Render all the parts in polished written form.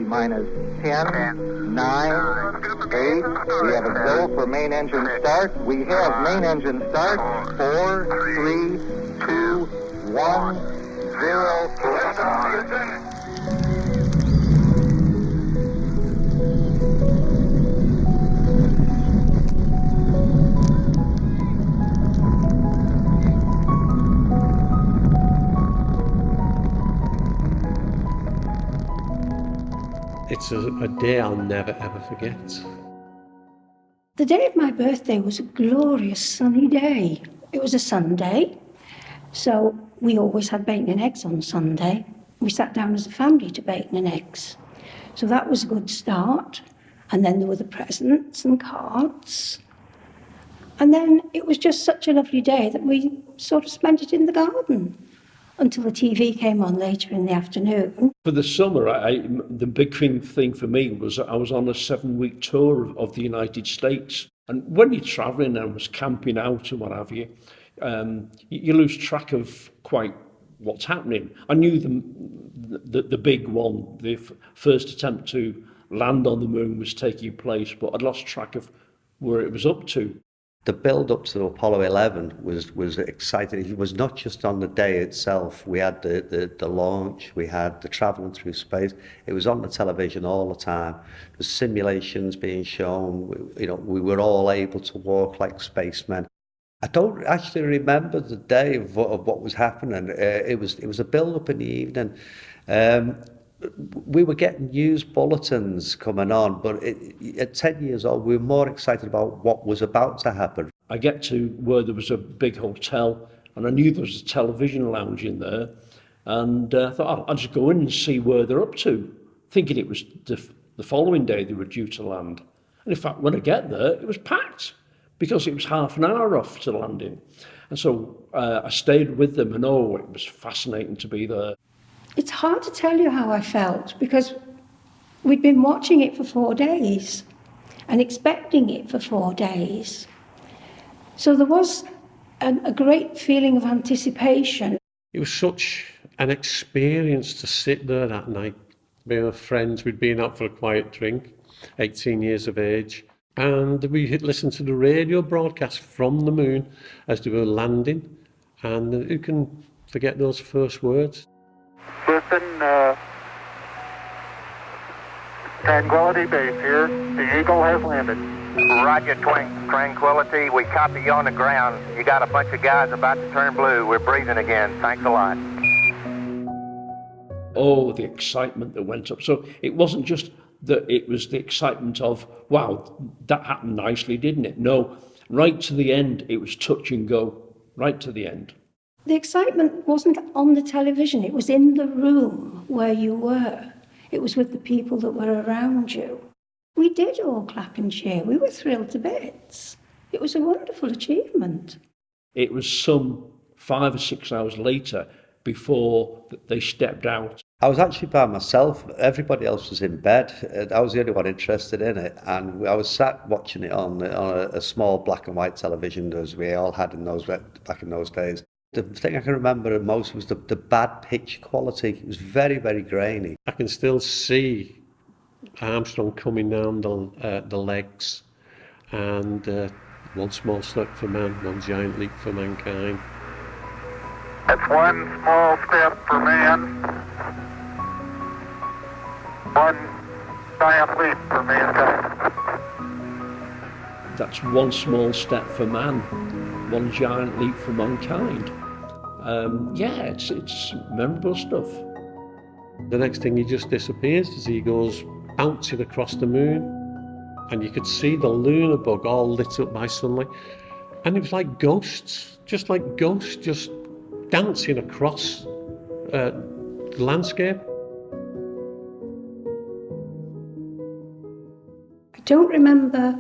minus 10, 9, 8. We have a go for main engine start. We have main engine start. 4, 3, 2, 1, 0. It's a day I'll never ever forget. The day of my birthday was a glorious sunny day. It was a Sunday, so we always had bacon and eggs on Sunday. We sat down as a family to bacon and eggs. So that was a good start. And then there were the presents and cards. And then it was just such a lovely day that we sort of spent it in the garden until the TV came on later in the afternoon. For the summer, the big thing for me was I was on a 7-week tour of the United States. And when you're travelling and was camping out and what have you, you lose track of quite what's happening. I knew the big one, the first attempt to land on the moon was taking place, but I'd lost track of where it was up to. The build up to Apollo 11 was exciting. It was not just on the day itself. We had the launch, we had the traveling through space. It was on the television all the time. The simulations being shown, we were all able to walk like spacemen. I don't actually remember the day of what was happening. It was a build up in the evening. We were getting news bulletins coming on, but at 10 years old, we were more excited about what was about to happen. I get to where there was a big hotel, and I knew there was a television lounge in there, and I thought, I'll just go in and see where they're up to, thinking it was the following day they were due to land. And in fact, when I get there, it was packed, because it was half an hour off to landing. And so I stayed with them, and it was fascinating to be there. It's hard to tell you how I felt because we'd been watching it for 4 days and expecting it for 4 days. So there was a great feeling of anticipation. It was such an experience to sit there that night. We were friends, we'd been out for a quiet drink, 18 years of age, and we had listened to the radio broadcast from the moon as they were landing, and who can forget those first words? Listen, Tranquility Base here. The Eagle has landed. Roger, Tranquility. We copy you on the ground. You got a bunch of guys about to turn blue. We're breathing again. Thanks a lot. Oh, the excitement that went up. So it wasn't just that it was the excitement of, wow, that happened nicely, didn't it? No, right to the end, it was touch and go, right to the end. The excitement wasn't on the television, it was in the room where you were. It was with the people that were around you. We did all clap and cheer. We were thrilled to bits. It was a wonderful achievement. It was some 5 or 6 hours later before they stepped out. I was actually by myself. Everybody else was in bed. I was the only one interested in it, and I was sat watching it on a small black and white television, as we all had back in those days. The thing I can remember most was the bad pitch quality. It was very, very grainy. I can still see Armstrong coming down the legs, and one small step for man, one giant leap for mankind. That's one small step for man, one giant leap for mankind. That's one small step for man, one giant leap for mankind. It's memorable stuff. The next thing, he just disappears as he goes bouncing across the moon, and you could see the lunar bug all lit up by sunlight, and it was like ghosts, just dancing across the landscape. I don't remember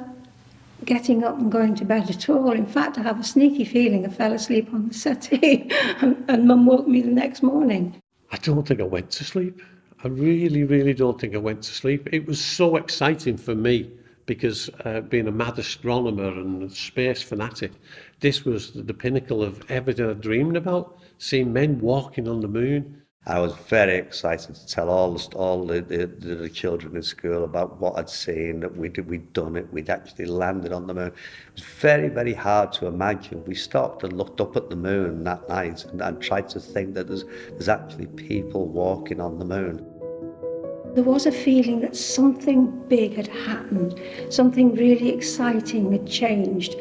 getting up and going to bed at all. In fact, I have a sneaky feeling I fell asleep on the settee and Mum woke me the next morning. I don't think I went to sleep. I really, really don't think I went to sleep. It was so exciting for me because being a mad astronomer and a space fanatic, this was the pinnacle of everything I dreamed about, seeing men walking on the moon. I was very excited to tell all the children in school about what I'd seen, that we'd done it, we'd actually landed on the moon. It was very, very hard to imagine. We stopped and looked up at the moon that night and tried to think that there's actually people walking on the moon. There was a feeling that something big had happened, something really exciting had changed,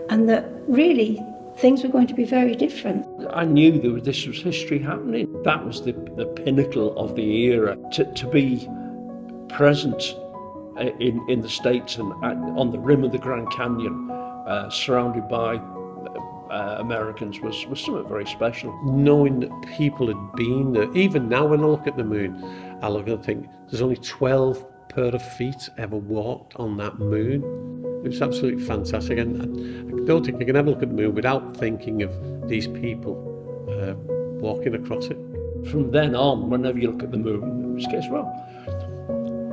and that really things were going to be very different. I knew this was history happening. That was the pinnacle of the era. To be present in the States and on the rim of the Grand Canyon, surrounded by Americans, was something very special. Knowing that people had been there, even now when I look at the moon, I look and think there's only 12 pair of feet ever walked on that moon. It was absolutely fantastic, and I don't think you can ever look at the moon without thinking of these people walking across it. From then on, whenever you look at the moon, it was guess well,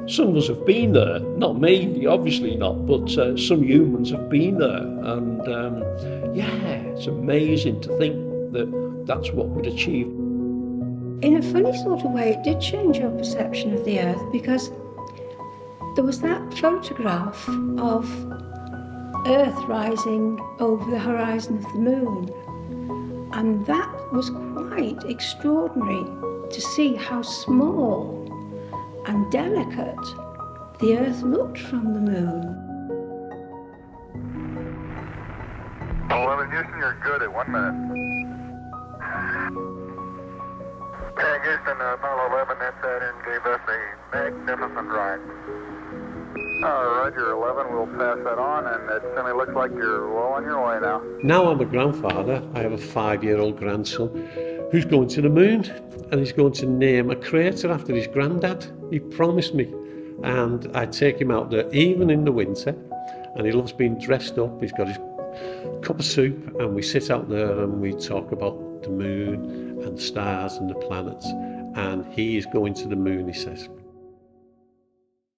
some of us have been there, not me, obviously not, but some humans have been there, and yeah, it's amazing to think that that's what we'd achieved. In a funny sort of way, it did change your perception of the Earth, because there was that photograph of Earth rising over the horizon of the moon, and that was quite extraordinary to see how small and delicate the Earth looked from the moon. 11 Houston, you're good at 1 minute. Okay, Houston, Apollo 11, that Saturn gave us a magnificent ride. Roger, 11, we'll pass that on, and it certainly looks like you're well on your way now. Now I'm a grandfather. I have a 5-year-old grandson who's going to the moon, and he's going to name a crater after his granddad. He promised me, and I take him out there even in the winter, and he loves being dressed up. He's got his cup of soup, and we sit out there and we talk about the moon and the stars and the planets, and he is going to the moon, he says.